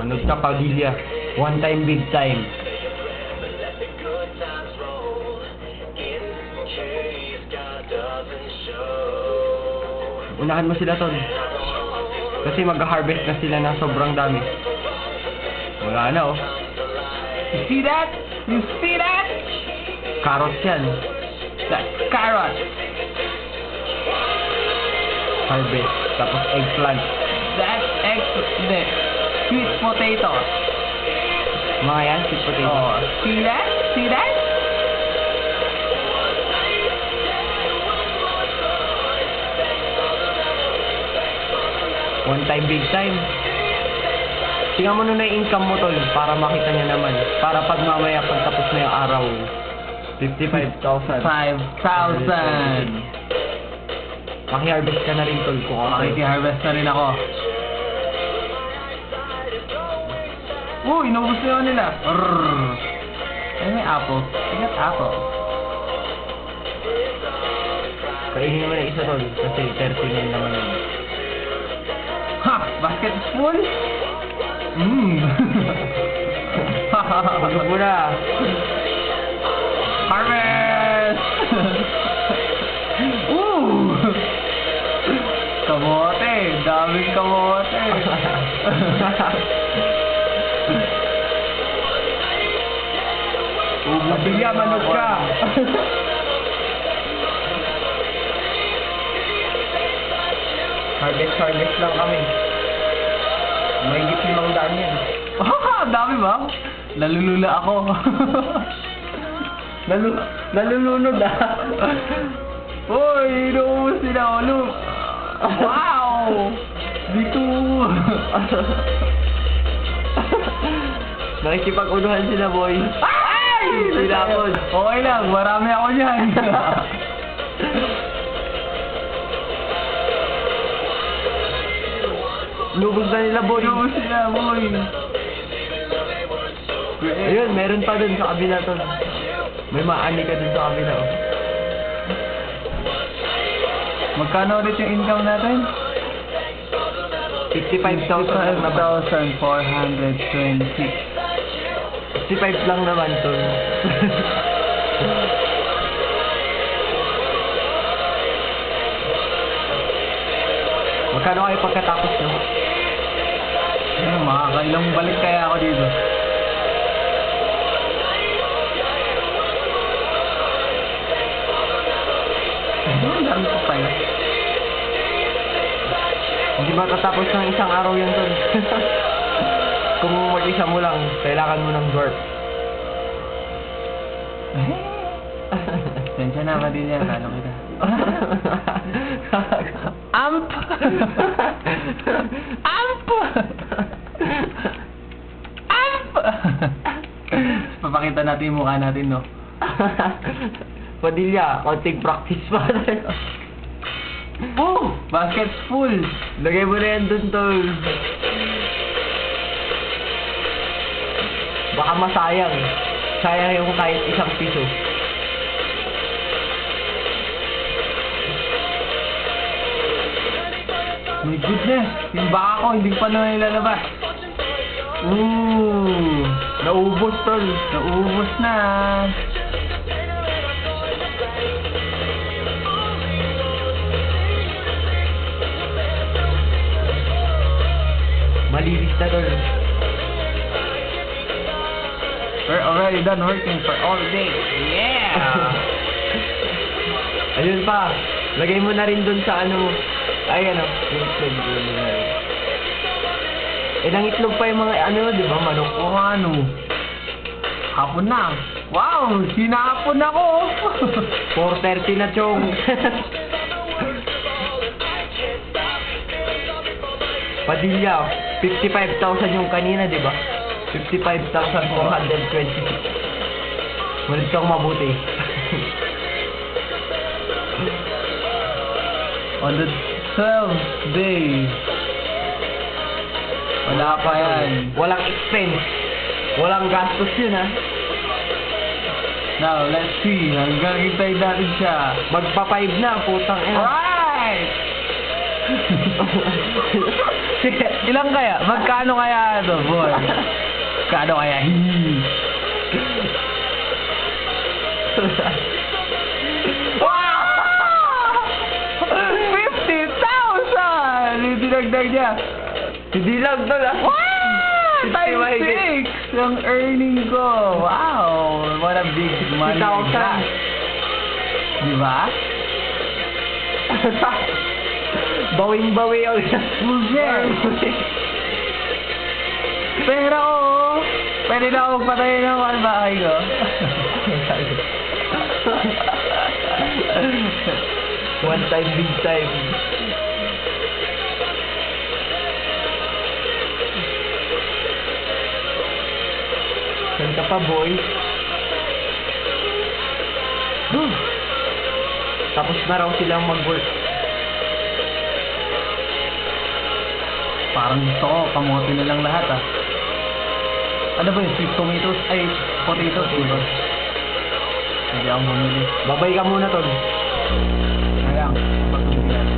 Manood ka, Padilla. One time, big time. Unahan mo sila, Tol. Kasi mag-harvest na sila na sobrang dami. Wala na, oh. You see that? You see that? Carrots yan. That's carrot. Harvest. Tapos eggplant. That's hindi. Sweet potato. Mga yan, sweet potato. Oh, see that? See that? One time, big time. Tingnan mo na yung income mo, Tol, para makita niya naman. Para pag mamaya, pag tapos na yung araw, 55,000. 5,000. Maki-harvest ka na rin, Tol, kung ako. Makiki-harvest na rin ako. Inubos na yun nila. Ay, may apple. I got apple. Kainin mo na isa, Tol, kasi 39 naman yun. Ha! Basket is full? Pagod mo na. Harvest! Kamote! Daming kamote! Mabigya, manod ka. Harvest lang kami. May higit 500 yan. Dami ba? Nalulula ako. Nalulunod, ah. Uy, inuubos nila ako, look. Wow! Dito. Nakikipag-unuhan sila, boy. Ay! Sinapod. Okay lang, marami ako niyan. Lubos na nila, boy. Inuubos nila, boy. Ayun, meron pa dun sa kabila, Tol. May maani ka dun sa kabila, oh. Magkano ulit yung income natin? 55,000 lang naman. 55,426. 55 lang naman, Tol. Magkano kayo pagkatapos nyo? Makakailang balik kaya ako dito. Ang dami ko tayo. Hindi ba tatapos ng isang araw yan, Tol? Kung mag-isa mo lang, kailangan mo ng dwarf. Sensya na ba din yan? Lalo kita. Amp! Amp! Amp! Papakita natin yung mukha natin, no? Padilla, konting practice pa. Basket's full! Lagay mo na yan dun, Tol. Baka masayang. Sayang yung kahit isang piso. My goodness! Yung baka ko, hindi pa na nilalabas. Naubos, Tol. Naubos na! Malinis na, Tol. We're already done working for all day. Yeah! Ayun pa. Lagay mo na rin dun sa ano. Ay, ano. Yung itlog. Ilang itlog pa yung mga ano, di ba? Manok. O ano? Hapon na. Wow! Sinapon ako! 4:30 na, Chong. Padilla, 55,000 yung kanina, di ba? 55,426. Malit kang mabuti. On the 12th day. Wala pa yan. Walang expense. Walang gastos yun, ha? Now, let's see. Hanggang hintayin natin siya. Magpa-5 na, putang ina. Alright! Ilang kaya? Magkano kaya ito, boy? Magkano kaya? Hihi. Wow! 50,000! Yung dinagdag niya. Hindi lang to lang. Wow! 50 Times mahigit. 6 ang earning ko. Wow! What a big money. 50,000. Di ba? Bawing-bawi ako. Bullshit! Pera ko! Pwede na ako patayin ng kalbahay ko. One time, big time. Saan ka pa, boy? Tapos na raw silang mag-work. Parang gusto ko, kamote na lang lahat ah. Ano ba yung sweet tomatoes? Ay, potatoes, di ba? Hindi ako bumili. Babay ka muna, Tol. Ayan, pagpilihan.